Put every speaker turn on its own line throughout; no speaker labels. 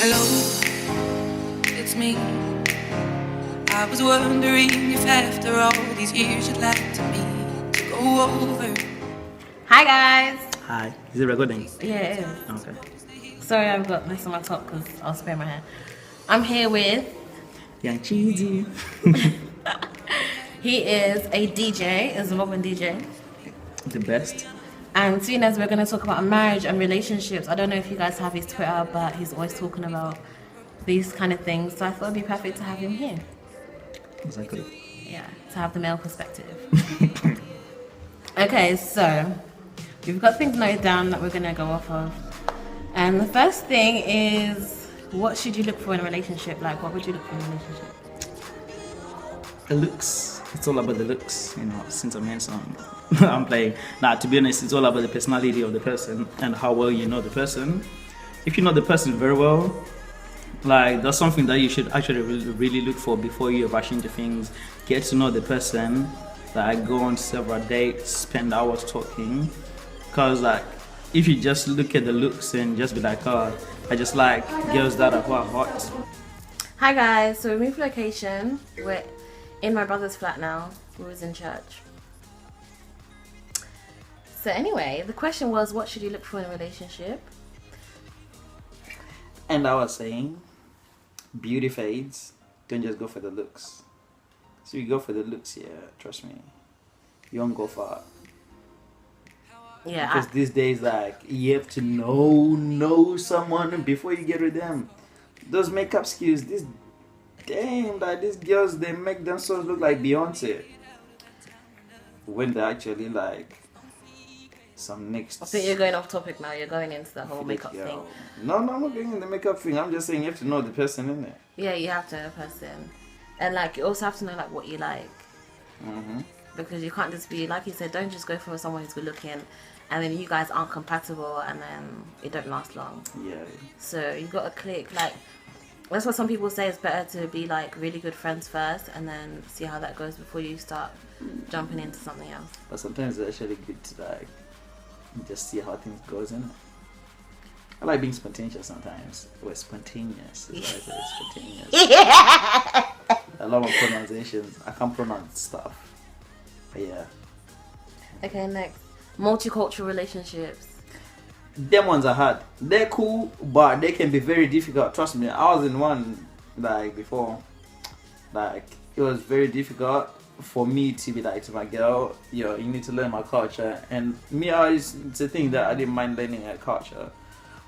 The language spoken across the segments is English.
Hello, it's me. I was wondering if after all these years you'd like to me to go over.
Hi guys.
Hi. Is it recording?
Yeah, it is.
Okay.
Sorry, I've got this on my top because I'll spray my hair. I'm here with.
Yeah, chidzy.
He is a DJ, is a modern DJ,
The best.
and seeing as we're going to talk about marriage and relationships, I don't know if you guys have his Twitter, but he's always talking about these kind of things. So I thought it'd be perfect to have him here.
Exactly.
Yeah, to have the male perspective. Okay, so we've got things noted down that we're going to go off of. And the first thing is, what should you look for in a relationship? Like, what would you look for in a relationship?
The looks. It's all about the looks, since I'm handsome. I'm playing. Nah, to be honest, it's all about the personality of the person and how well you know the person. If you know the person very well, like, that's something that you should actually really look for before you rush into things. Get to know the person, like, go on several dates, spend hours talking. Because, like, if you just look at the looks and just be like, oh, I just like girls that are quite hot.
Hi guys, so we moved location. We're in my brother's flat now. We was in church. So anyway, the question was, what should you look for in a relationship?
And I was saying, beauty fades, don't just go for the looks. So you go for the looks, yeah, trust me, you won't go far.
Yeah,
Because these days, like, you have to know someone before you get with them. Those makeup skills, these girls, they make themselves look like Beyonce. When they're actually, like, some next...
I think you're going off topic now. You're going into the whole makeup thing.
No, I'm not going in the makeup thing. I'm just saying you have to know the person, innit?
Yeah, you have to know the person. And, like, you also have to know, like, what you like.
Mm-hmm.
Because you can't just be, like you said, don't just go for someone who's good looking and then you guys aren't compatible and then it don't last long.
Yeah.
So you got to click. Like, that's what some people say, it's better to be, like, really good friends first and then see how that goes before you start jumping into something else.
But sometimes it's actually good to, like, just see how things goes, innit? I like being spontaneous sometimes. Well, spontaneous. Is what I say, spontaneous.
Yeah.
I love my pronunciations. I can't pronounce stuff. But yeah.
Okay, next. Multicultural relationships.
Them ones are hard. They're cool, but they can be very difficult. Trust me. I was in one, like, before. Like, it was very difficult for me to be like to my girl, yo, you need to learn my culture. And me, it's a thing that I didn't mind learning her culture.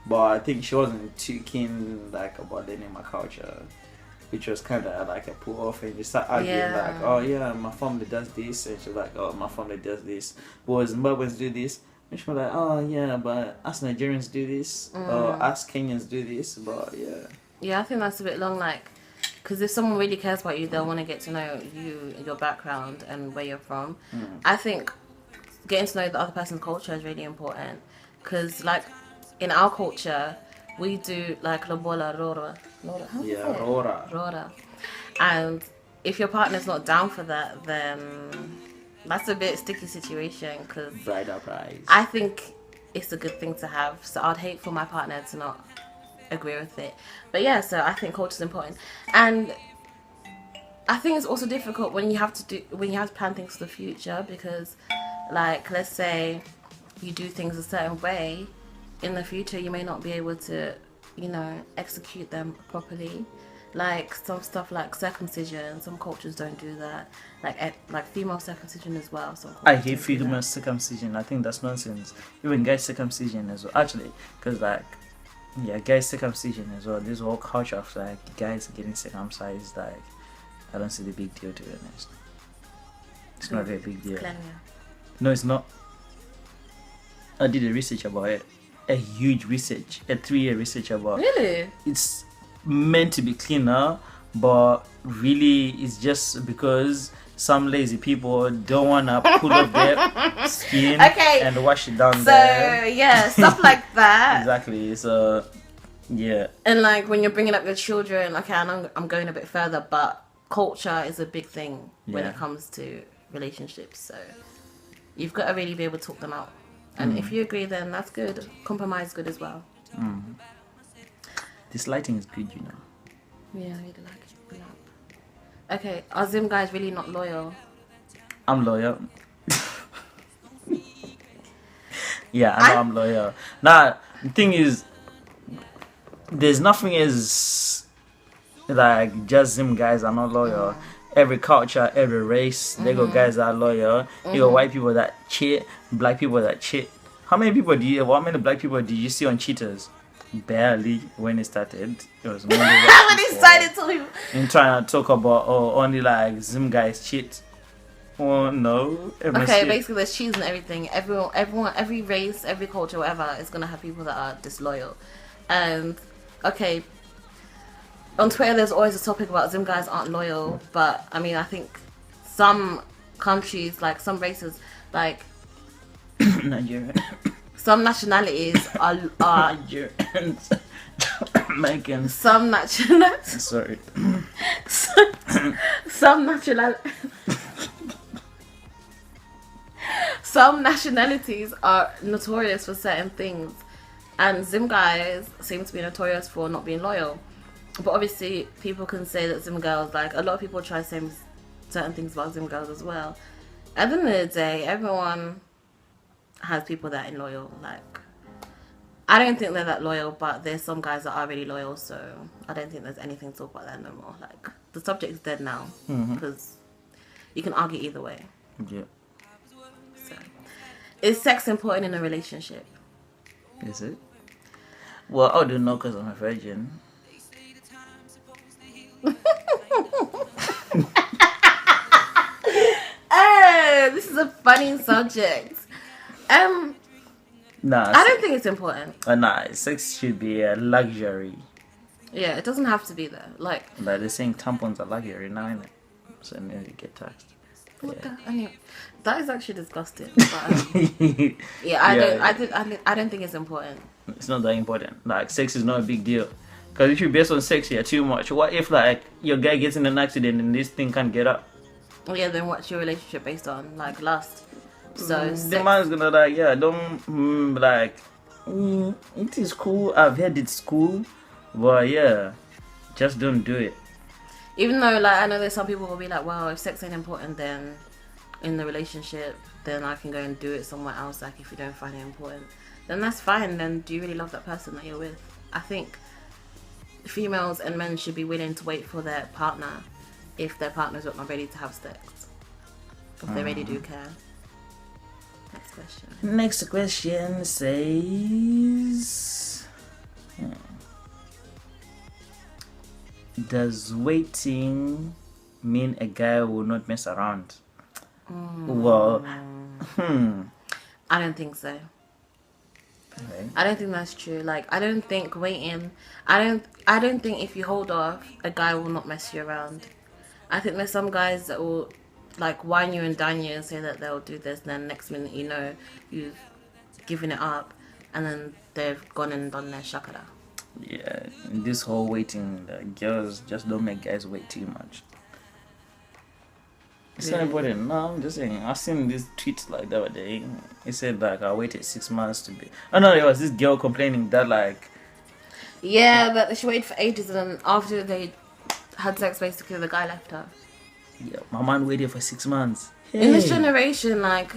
But I think she wasn't too keen, like, about learning my culture, which was kind of like a pull off, and you start arguing, like, oh yeah, my family does this, and she's like, oh, my family does this, but Zimbabweans do this, and she was like, oh yeah, but us Nigerians do this, or us Kenyans do this, but yeah.
Yeah, I think that's a bit long, like, because if someone really cares about you, they'll want to get to know you, your background, and where you're from. I think getting to know the other person's culture is really important, because, like, in our culture, we do, like, lobola rora.
Yeah, rora.
Rora. And if your partner's not down for that, then that's a bit sticky situation, because
Bridal prize.
I think it's a good thing to have. So I'd hate for my partner to not agree with it. But yeah, so I think culture is important. And I think it's also difficult when you have to plan things for the future, because, like, let's say you do things a certain way, in the future you may not be able to, execute them properly. Like, some stuff like circumcision, some cultures don't do that. Like female circumcision as well.
I hate female circumcision. I think that's nonsense. Even guys circumcision as well. Actually, because, like, yeah, guys circumcision as well. This whole culture of, like, guys getting circumcised, like, I don't see the big deal, to be honest. It's not a big deal. No, it's not. I did a research about it. A huge research. A 3-year research about.
Really?
It's meant to be cleaner, but really it's just because some lazy people don't want to pull up their skin and wash it down there.
So, yeah, stuff like that.
Exactly. So, yeah.
And, like, when you're bringing up your children, okay, and I'm going a bit further, but culture is a big thing when it comes to relationships. So you've got to really be able to talk them out. And if you agree, then that's good. Compromise good as well.
This lighting is good, you know.
Yeah, I really like it. Okay, are Zim guys really not loyal?
I'm loyal. Yeah, I know I'm loyal. Now, the thing is, there's nothing as like just Zim guys are not loyal. Every culture, every race, they got guys that are loyal. You got white people that cheat, black people that cheat. How many black people do you see on cheaters? Barely when it started. It was mainly white
When he
people.
started to him.
And trying to talk about only like Zim guys cheat. Oh no.
Okay, basically there's cheese and everything. Everyone, every race, every culture, whatever, is gonna have people that are disloyal. And okay, on Twitter there's always a topic about Zim guys aren't loyal, but I mean I think some countries, like some races, like
Nigerian.
some nationalities are
Nigerians. Jamaicans.
some nationalities.
Sorry.
Some nationalities are notorious for certain things, and Zim guys seem to be notorious for not being loyal. But obviously, people can say that Zim girls, like a lot of people try saying certain things about Zim girls as well. At the end of the day, everyone has people that are loyal. Like, I don't think they're that loyal, but there's some guys that are really loyal, so I don't think there's anything to talk about that no more. Like, the subject's dead now because you can argue either way.
Yeah.
So, is sex important in a relationship?
Is it? Well, I don't know because I'm a virgin.
Oh, this is a funny subject.
Nah,
I don't think it's important.
nah, sex should be a luxury.
Yeah, it doesn't have to be there. Like
they're saying tampons are luxury now, innit? So then you get taxed.
what the? Anyway, that is actually disgusting. But, yeah, I don't think it's important.
It's not that important. Like, sex is not a big deal. Because if you base on sex here too much, what if like your guy gets in an accident and this thing can't get up?
Yeah, then what's your relationship based on? Like lust. So
the man's gonna like, yeah, don't it is cool. I've heard it's cool, but yeah, just don't do it.
even though like I know there's some people will be like, well, if sex ain't important, then in the relationship, then I can go and do it somewhere else. Like if you don't find it important, then that's fine. Then do you really love that person that you're with? I think females and men should be willing to wait for their partner if their partner's not ready to have sex. If they really do care. Next question.
Next question says, does waiting mean a guy will not mess around? Well,
I don't think so.
okay.
I don't think that's true. Like, I don't think waiting. I don't think if you hold off, a guy will not mess you around. I think there's some guys that will like whine you and dine you and say that they'll do this, and then next minute you know you've given it up, and then they've gone and done their shakara.
Yeah, this whole waiting, girls just don't make guys wait too much. It's not important. No, I'm just saying. I've seen these tweets like the other day. It said like I waited 6 months to be. Oh no, there was this girl complaining that like.
Yeah, but she waited for ages, and then after they had sex, basically the guy left her.
Yeah, my man waited for 6 months.
In this generation, like,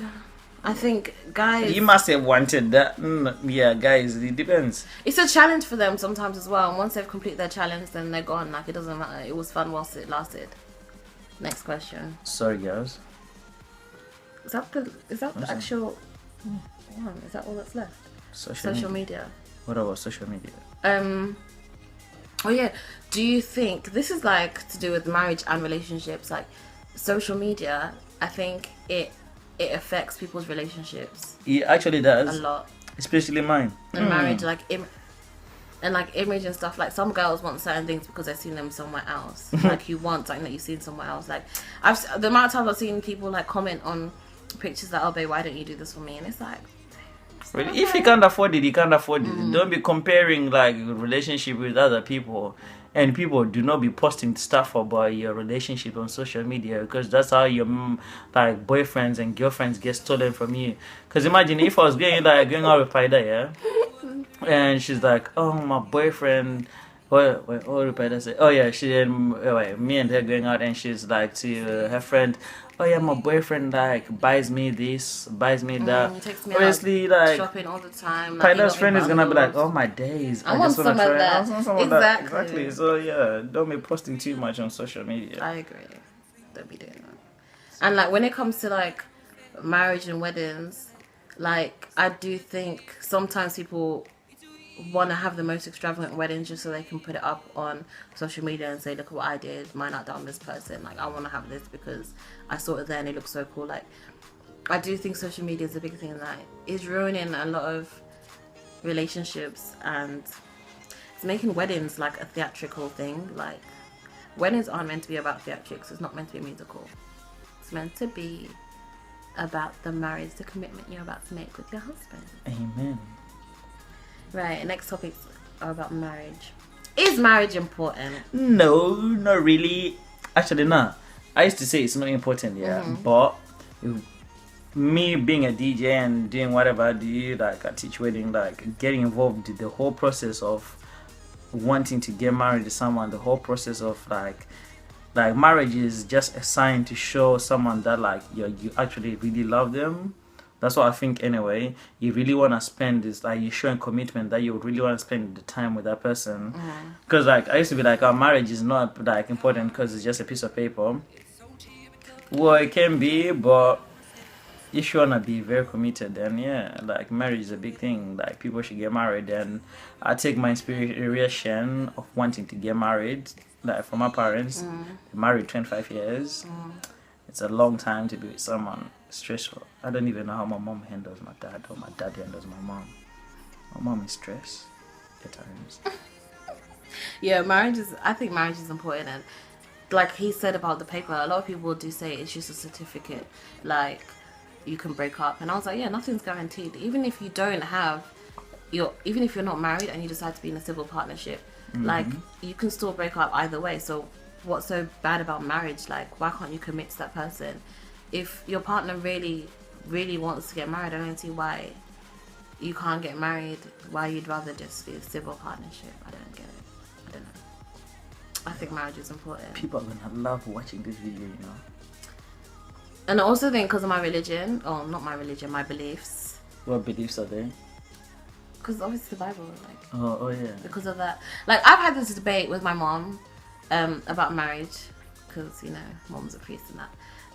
I think guys.
You must have wanted that. Yeah, guys, it depends.
It's a challenge for them sometimes as well. And once they've completed their challenge, then they're gone. Like, it doesn't matter. It was fun whilst it lasted. Next question.
Sorry, girls.
Is that the actual one? Is that all that's left? Social media.
What about social media?
Oh yeah. Do you think this is like to do with marriage and relationships? Like, social media, I think it affects people's relationships.
It actually does.
A lot.
Especially mine.
And marriage, like and like image and stuff. Like some girls want certain things because they've seen them somewhere else. Like you want something that you've seen somewhere else. Like the amount of times I've seen people like comment on pictures that, oh babe, why don't you do this for me? And it's like,
Really, if he can't afford it, he can't afford it. Don't be comparing like relationship with other people. And people do not be posting stuff about your relationship on social media, because that's how your like boyfriends and girlfriends get stolen from you. Because imagine if I was going out with Paida, yeah, and she's like, oh, my boyfriend What replied I say? Oh yeah, she and me and her going out, and she's like to her friend, oh yeah, my boyfriend like buys me this, buys me that.
Takes me
Obviously,
out
like
shopping all the time. Like,
Tyler's friend is gonna be like, oh my days,
I want
just wanna
some of
try.
that.
I want some of that.
Exactly.
Exactly. So yeah, don't be posting too much on social media.
I agree. Don't be doing that. And like when it comes to like marriage and weddings, like I do think sometimes people want to have the most extravagant weddings just so they can put it up on social media and say, look at what I did, mine not done this person, like I want to have this because I saw it there and it looks so cool. Like I do think social media is a big thing that is ruining a lot of relationships, and it's making weddings like a theatrical thing. Like weddings aren't meant to be about theatrics. It's not meant to be musical. It's meant to be about the marriage, the commitment you're about to make with your husband.
Amen.
Right, next topics are about marriage. Is marriage important?
No, not really. Actually, no. I used to say it's not important, yeah. But me being a DJ and doing whatever I do, like I teach wedding, like getting involved in the whole process of wanting to get married to someone, the whole process of like marriage is just a sign to show someone that like you actually really love them. That's what I think anyway. You really want to spend this, like you're showing commitment that you really want to spend the time with that person. Because like I used to be like, marriage is not like important because it's just a piece of paper. Well, it can be, but you should want to be very committed. And yeah, like marriage is a big thing. Like people should get married. And I take my inspiration of wanting to get married, like from my parents. They married 25 years. It's a long time to be with someone. Stressful. I don't even know how my mom handles my dad or my dad handles my mom. My mom is stressed at times.
Yeah, I think marriage is important. And like he said about the paper, a lot of people do say it's just a certificate. Like you can break up. And I was like, yeah, nothing's guaranteed. Even if you don't have even if you're not married and you decide to be in a civil partnership, like you can still break up either way. So what's so bad about marriage? Like why can't you commit to that person? If your partner really, really wants to get married, I don't see why you can't get married. Why you'd rather just be a civil partnership. I don't get it. I don't know. I think marriage is important.
People are gonna love watching this video, you know.
And I also think because of my religion, or not my religion, my beliefs.
What beliefs are there?
Because obviously the Bible, like.
Oh yeah.
Because of that, like I've had this debate with my mom, about marriage, because you know, mom's a priest and that.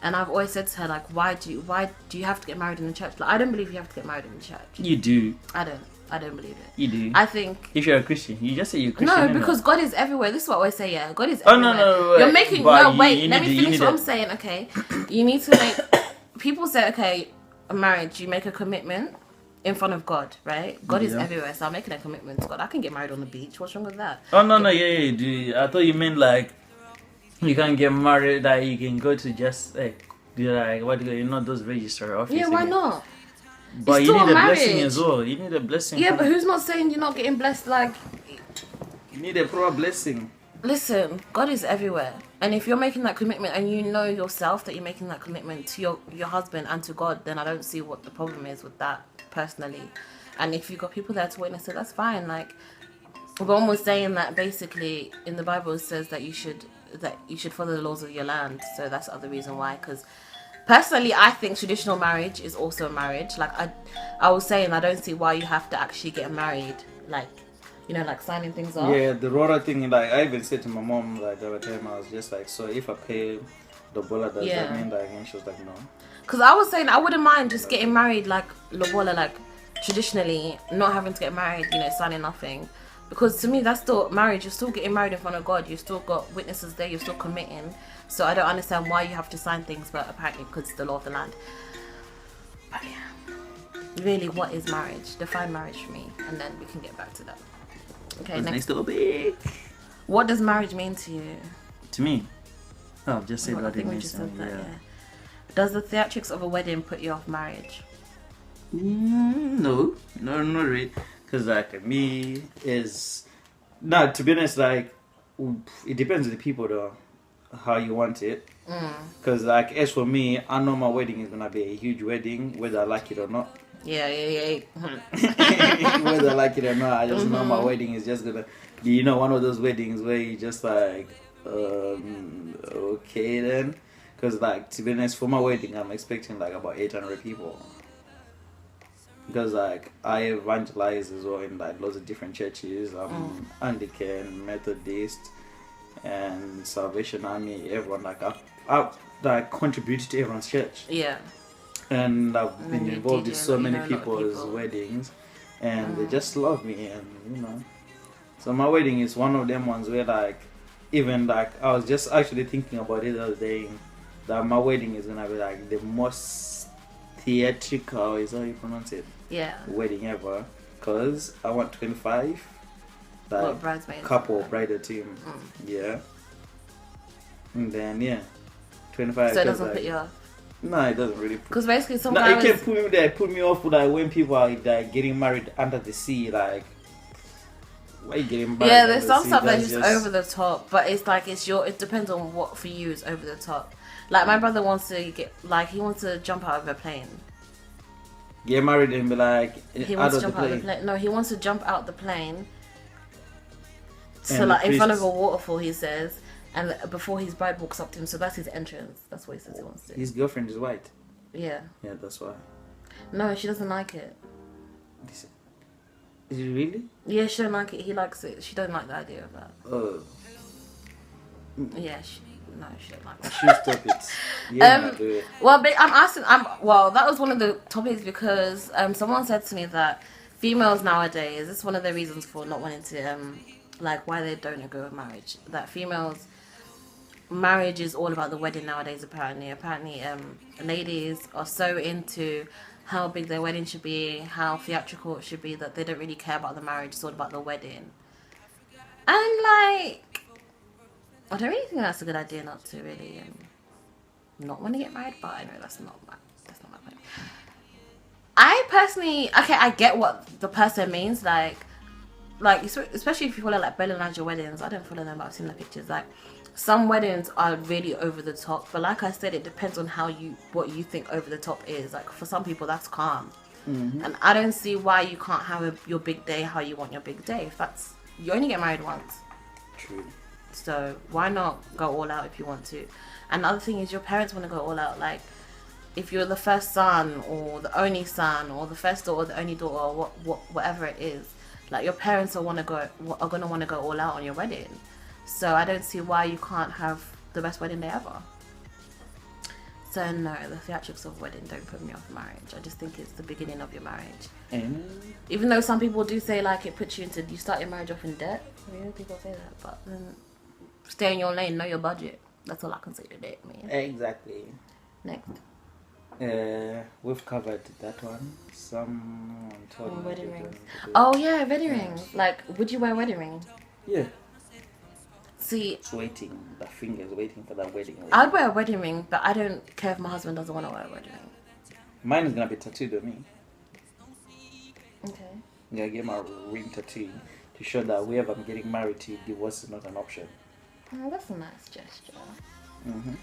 And I've always said to her, like, why do you have to get married in the church? Like, I don't believe you have to get married in the church.
You do.
I don't believe it.
You do.
I think
if you're a Christian, you just say you're a Christian.
No, because God is everywhere. This is what I always say. Yeah, God is
everywhere.
Oh
no.
You're making. No, wait. Let me finish what I'm saying. Okay, you need to make. People say, okay, a marriage. You make a commitment in front of God, right? God is everywhere, so I'm making a commitment to God. I can get married on the beach. What's wrong with that?
Oh no, you do. I thought you meant like you can get married. Like you can go to just like those registrar offices.
Yeah, why not?
But you need a blessing as well. You need a blessing.
Yeah, but who's not saying you're not getting blessed? Like,
you need a proper blessing.
Listen, God is everywhere, and if you're making that commitment and you know yourself that you're making that commitment to your husband and to God, then I don't see what the problem is with that personally. And if you've got people there to witness it, that's fine. Like, we're almost saying that basically in the Bible it says that you should follow the laws of your land. So that's the other reason why. Because personally, I think traditional marriage is also a marriage. Like I was saying, I don't see why you have to actually get married. Like, you know, like signing things off.
Yeah, the Rora thing. Like I even said to my mom, like the other time, I was just like, so if I pay Lobola, does that mean that? And she was like, no.
Because I was saying I wouldn't mind just getting married like Lobola, like traditionally, not having to get married. You know, signing nothing. Because to me, that's still marriage. You're still getting married in front of God. You've still got witnesses there. You're still committing. So I don't understand why you have to sign things, but apparently because it's the law of the land. But yeah, really, what is marriage? Define marriage for me, and then we can get back to that. Okay, next topic. What does marriage mean to you?
To me? Oh, just say what it means to me.
Yeah. Does the theatrics of a wedding put you off marriage?
No, not really. Because like me is to be honest, like it depends on the people though, how you want it. Because like as for me, I know my wedding is gonna be a huge wedding, whether I like it or not.
Yeah.
Whether I like it or not, I just know my wedding is just gonna You know, one of those weddings where you just like, okay then. Because, like, to be honest, for my wedding, I'm expecting like about 800 people. Because, like, I evangelize as well in like lots of different churches. I'm Anglican, Methodist, and Salvation Army. Everyone, like, I've like contributed to everyone's church.
Yeah.
And I've been involved in so many people's
people.
weddings, and they just love me, and you know. So my wedding is one of them ones where, like, even like I was just actually thinking about it the other day, that my wedding is gonna be like the most theatrical, is how you pronounce it?
Yeah.
Wedding ever, cause I want 25, like
bridesmaids?
couple bridal team, yeah. And then 25.
So it doesn't
like,
put you off.
No, it doesn't really.
Because basically,
No,
sometimes
it can put me off with like when people are like getting married under the sea, like. Why are you getting married?
Yeah, there's some
sea?
stuff that's just over the top, but it's like it depends on what for you is over the top. Like my brother wants to he wants to jump out of a plane.
Get married and be like
He wants to jump out of the plane. No, he wants to jump out the plane. So
And
like in front of a waterfall, he says, and before his bride walks up to him, so that's his entrance. That's what he says he wants to do.
His girlfriend is white.
Yeah.
Yeah, that's why.
No, she doesn't like it.
Is it really?
Yeah, she don't like it. He likes it. She don't like the idea of that.
Oh.
Yeah, she don't like it.
She stop it. Yeah, do it.
Well, but that was one of the topics because someone said to me that females nowadays, it's one of the reasons for not wanting to like why they don't agree with marriage. That marriage is all about the wedding nowadays. Apparently, ladies are so into how big their wedding should be, how theatrical it should be, that they don't really care about the marriage. It's all about the wedding. And like, I don't really think that's a good idea not to really not want to get married. But I know that's not my point. I personally, I get what the person means. Like especially if you follow like Bella and Angel weddings. I don't follow them, but I've seen the pictures. Like, some weddings are really over the top, but like I said, it depends on what you think over the top is. Like for some people, that's calm, and I don't see why you can't have your big day how you want your big day. If you only get married once,
True.
So why not go all out if you want to? And the other thing is, your parents want to go all out. Like if you're the first son or the only son or the first daughter or the only daughter or whatever it is, like your parents are gonna want to go all out on your wedding. So I don't see why you can't have the best wedding day ever. So no, the theatrics of wedding don't put me off marriage. I just think it's the beginning of your marriage. Even though some people do say like it puts you you start your marriage off in debt. I mean, people say that, but then stay in your lane, know your budget. That's all I can say today, man.
Exactly.
Next.
We've covered that one. Someone told me
wedding rings. Oh yeah, wedding rings. Like, would you wear a wedding ring?
Yeah.
See,
it's waiting. The finger's waiting for that wedding ring.
I'd wear a wedding ring, but I don't care if my husband doesn't want to wear a wedding ring.
Mine is gonna be tattooed on me.
Okay.
I'm gonna get my ring tattooed to show that whoever I'm getting married to, divorce is not an option.
Oh, that's a nice gesture.
Mm-hmm.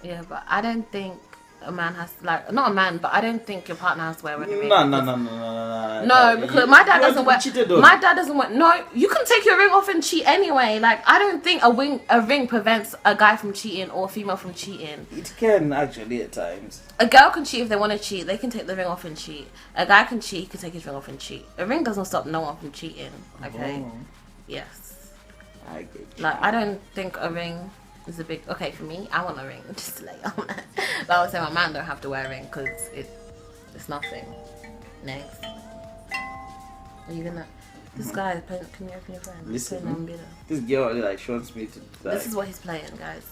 Yeah, but I don't think a man has to, like, not a man, but I don't think your partner has to wear a wedding ring.
No,
because my dad doesn't wear. My dad doesn't wear. No, you can take your ring off and cheat anyway. Like, I don't think a ring prevents a guy from cheating or a female from cheating.
It can actually at times.
A girl can cheat if they want to cheat. They can take the ring off and cheat. A guy can cheat. He can take his ring off and cheat. A ring doesn't stop no one from cheating. Okay.
Oh.
Yes.
I get you.
Like, I don't think a ring is a big... Okay, for me, I want a ring. Just to let you know. But I would say my man don't have to wear a ring because it's nothing. Next. Are you gonna... This guy is playing... Can you open your phone?
Listen, this girl, like, she wants me to... Like,
this is what he's playing, guys.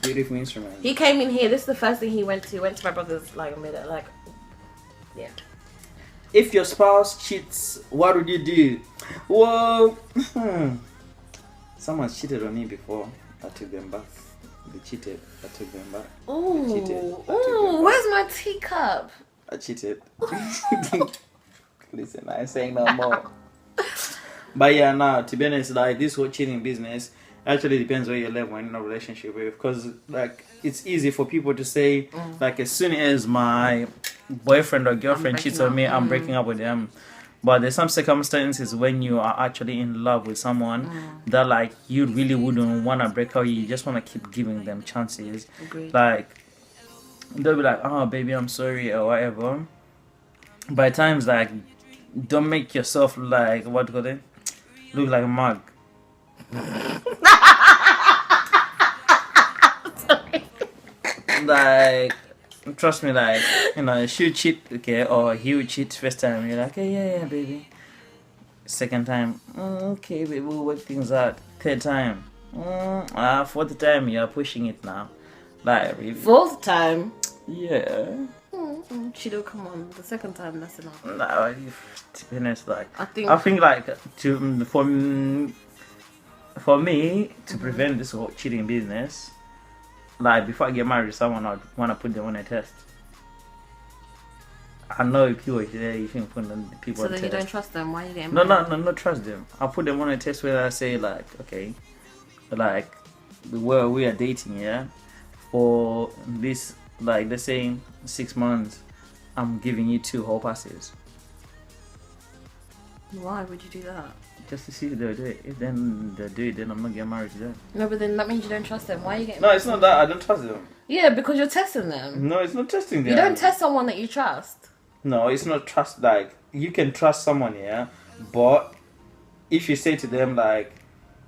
Beautiful instrument.
He came in here. This is the first thing he went to. Went to my brother's, like, middle. Like... Yeah.
If your spouse cheats, what would you do? Well... Someone cheated on me before. I took them back. They cheated. I took them back.
Ooh, where's my teacup?
I cheated. Listen, I ain't saying no more. But yeah, now to be honest, like this whole cheating business actually depends where you live when in a relationship with. Because like it's easy for people to say like as soon as my boyfriend or girlfriend cheats on me, I'm breaking up with them. But there's some circumstances when you are actually in love with someone that like you really wouldn't want to break up. You just want to keep giving them chances.
Agreed.
Like they'll be like, "Oh, baby, I'm sorry," or whatever. By times, like, don't make yourself like what do you call it? Look like a mug. Like, trust me, like, you know, she'll cheat, okay, or he'll cheat first time. You're like, hey, yeah, baby. Second time, okay, baby, we'll work things out. Third time, fourth time, you're pushing it now. Like, really?
Fourth time.
Yeah.
Chido, come on. The second time, that's enough.
No, to be honest, like,
I think
like for me to prevent this whole cheating business, like before I get married to someone, I want to put them on a test. I know people there, you think put people
so
on a
then
test.
you don't trust them. Why are you getting
No,
married?
not trust them. I'll put them on a test where I say like, okay, like where we are dating, yeah, for this, like let's say 6 months, I'm giving you 2 whole passes.
Why would you do that?
Just to see if they'll do it. If then they do it, then I'm not getting married to them.
No, but then that means you don't trust them. Why are you getting
No,
married?
it's not that I don't trust them.
Yeah, because you're testing them.
No, it's not testing them.
You don't test someone that you trust.
No, it's not trust. Like, you can trust someone, yeah, but if you say to them like,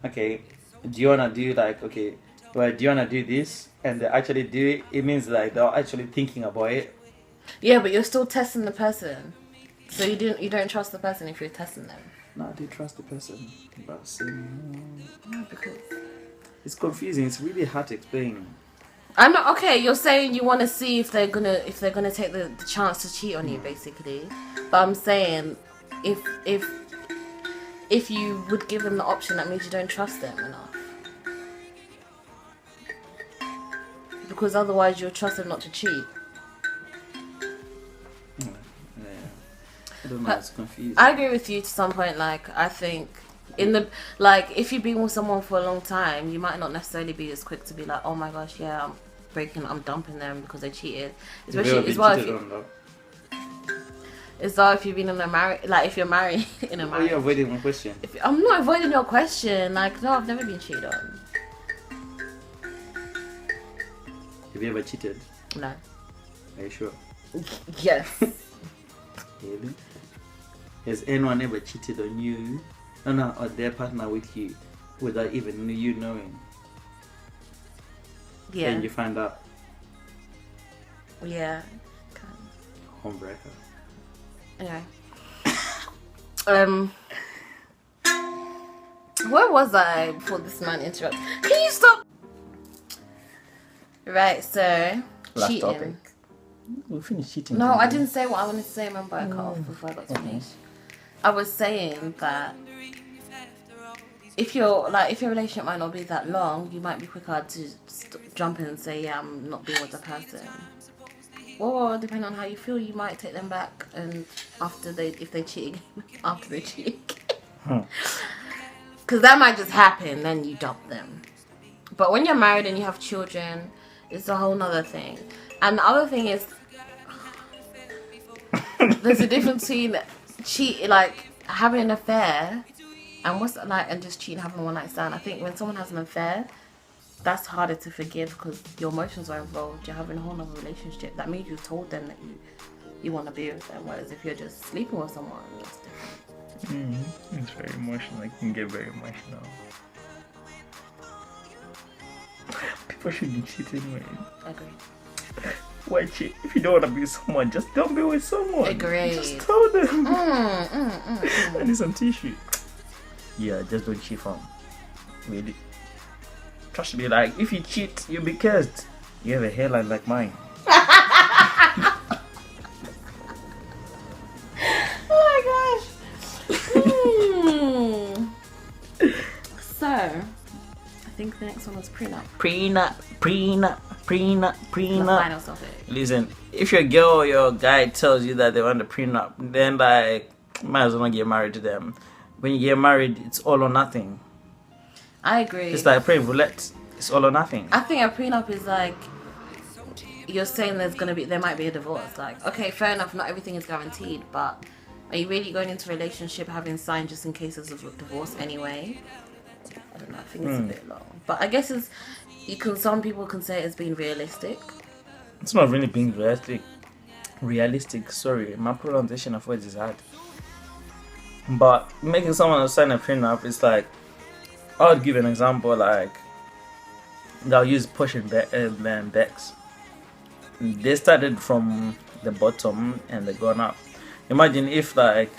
okay, do you wanna do like, okay, well, do you wanna do this, and they actually do it, it means like they're actually thinking about it.
Yeah, but you're still testing the person. So you don't trust the person if you're testing them.
No, I do trust the person, but
No, because
it's confusing. It's really hard to explain.
I'm not okay. You're saying you want to see if they're gonna take the chance to cheat on you, basically. But I'm saying if you would give them the option, that means you don't trust them enough. Because otherwise, you'll trust them not to cheat.
I don't know. It's confusing.
I agree with you to some point. Like, I think if you've been with someone for a long time, you might not necessarily be as quick to be like, oh my gosh, yeah, I'm dumping them because they cheated. Especially as well if you've been in a married, like if you're married in a marriage.
Are you avoiding my question?
I'm not avoiding your question. Like, no, I've never been cheated on.
Have you ever cheated?
No.
Are you sure?
Yes.
Really? Has anyone ever cheated on you? No, or their partner with you without even you knowing?
Yeah.
And you find out.
Yeah.
Homebreaker.
Anyway. Where was I before this man interrupted? Can you stop? Right, so
Last
cheating.
topic. We finished cheating.
No, I didn't say what I wanted to say. Remember, I cut off before I got to finish. I was saying that if your relationship might not be that long, you might be quicker to jump in and say, yeah, I'm not being with the person. Or depending on how you feel, you might take them back, and if they cheat again, after they cheat again. Because that might just happen, then you dump them. But when you're married and you have children, it's a whole nother thing. And the other thing is, there's a difference between having an affair and just cheating, having a one night stand. I think when someone has an affair, that's harder to forgive because your emotions are involved. You're having a whole other relationship. That means you've told them that you want to be with them. Whereas if you're just sleeping with someone, it's different.
It's very emotional. It can get very emotional. People shouldn't cheat anyway.
Agree.
Why cheat? If you don't want to be with someone, just don't be with someone.
Agreed.
Just tell them. I need some tissue. Yeah, just don't cheat on. Really. Trust me, like, if you cheat, you'll be cursed. You have a hairline like mine.
Oh my gosh. So, I think the next one was prenup.
Prenup.
The final topic.
Listen, if your girl or your guy tells you that they want a prenup, then like, might as well not get married to them. When you get married, it's all or nothing.
I agree.
It's like playing roulette. It's all or nothing.
I think a prenup is like, you're saying there might be a divorce. Like, okay, fair enough, not everything is guaranteed, but Are you really going into a relationship having signed just in case there's a divorce anyway? I don't know. I think it's a bit long, but I guess it's some people can say it's being realistic.
It's not really being realistic. Sorry, my pronunciation of words is hard. But making someone sign a prenup is like, I would give an example like, they'll use Push and Bex. They started from the bottom and they're gone up. Imagine if like,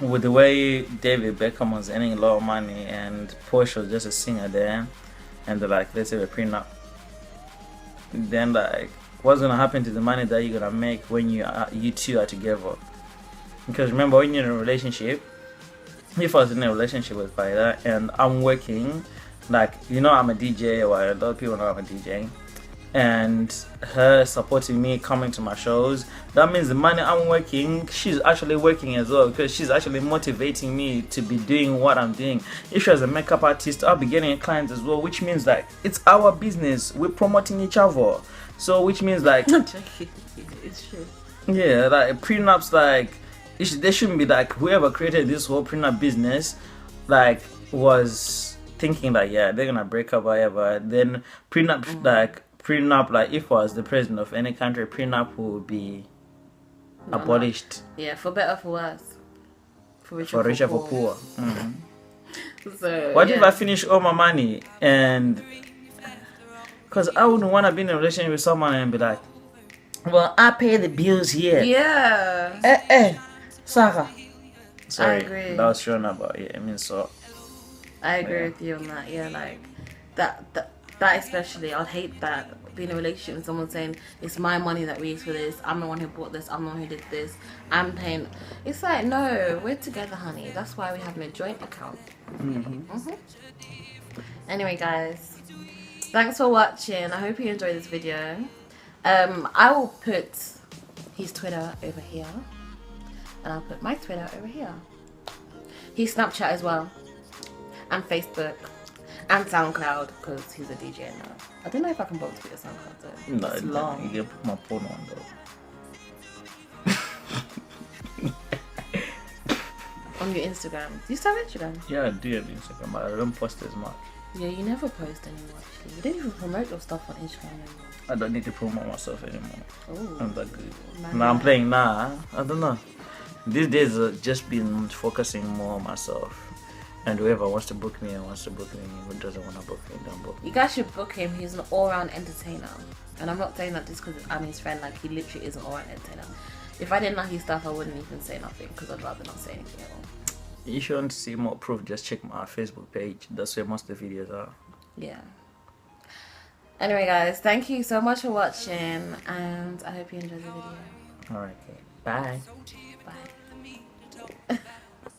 with the way David Beckham was earning a lot of money and Push was just a singer there, and they're like, let's have a prenup. Then like, what's gonna happen to the money that you're gonna make when you two are together? Because remember, when you're in a relationship, if I was in a relationship with Vida and I'm working, like, you know, I'm a DJ, or a lot of people know I'm a DJ, and her supporting me, coming to my shows, that means the money I'm working, she's actually working as well, because she's actually motivating me to be doing what I'm doing. If she was a makeup artist, I'll be getting clients as well, which means like, it's our business, we're promoting each other. So which means like,
It's true.
yeah, like prenups, like, they shouldn't be like, whoever created this whole prenup business like was thinking like, yeah, they're gonna break up, whatever. Then prenup, like if I was the president of any country, prenup would be abolished.
Yeah, for better, for worse. For richer,
for poor.
So
What if I finish all my money and, because I wouldn't want to be in a relationship with someone and be like, well, I pay the bills here.
Yeah.
Sarah. Sorry,
I agree.
that was showing about it. I mean, so
I agree with you on that. Yeah, like that especially, I'd hate that, being in a relationship with someone saying it's my money that we use for this. I'm the one who bought this. I'm the one who did this. I'm paying. It's like, no, we're together, honey. That's why we're having a joint account. Anyway, guys, thanks for watching. I hope you enjoyed this video. I will put his Twitter over here, and I'll put my Twitter over here. His Snapchat as well, and Facebook, and SoundCloud, because he's a DJ now. I don't know if I can bother to put your SoundCloud though.
no,
It's long.
you can put my porn on though.
On your Instagram. Do you still have Instagram?
Yeah, I do have Instagram, but I don't post as much.
Yeah, you never post anymore actually. You don't even promote your stuff on Instagram anymore.
I don't need to promote myself anymore.
Oh.
I'm that good.
Man.
Now I'm playing now. I don't know. These days I've just been focusing more on myself. And whoever wants to book me, wants to book me. Who doesn't want to book me, don't book me.
You guys should book him. He's an all-round entertainer. And I'm not saying that just because I'm his friend. Like, he literally is an all-round entertainer. If I didn't know his stuff, I wouldn't even say nothing, because I'd rather not say anything at all.
If you want to see more proof, just check my Facebook page. That's where most of the videos are.
Yeah. Anyway, guys, thank you so much for watching, and I hope you enjoyed the video.
Alright, bye.
Bye.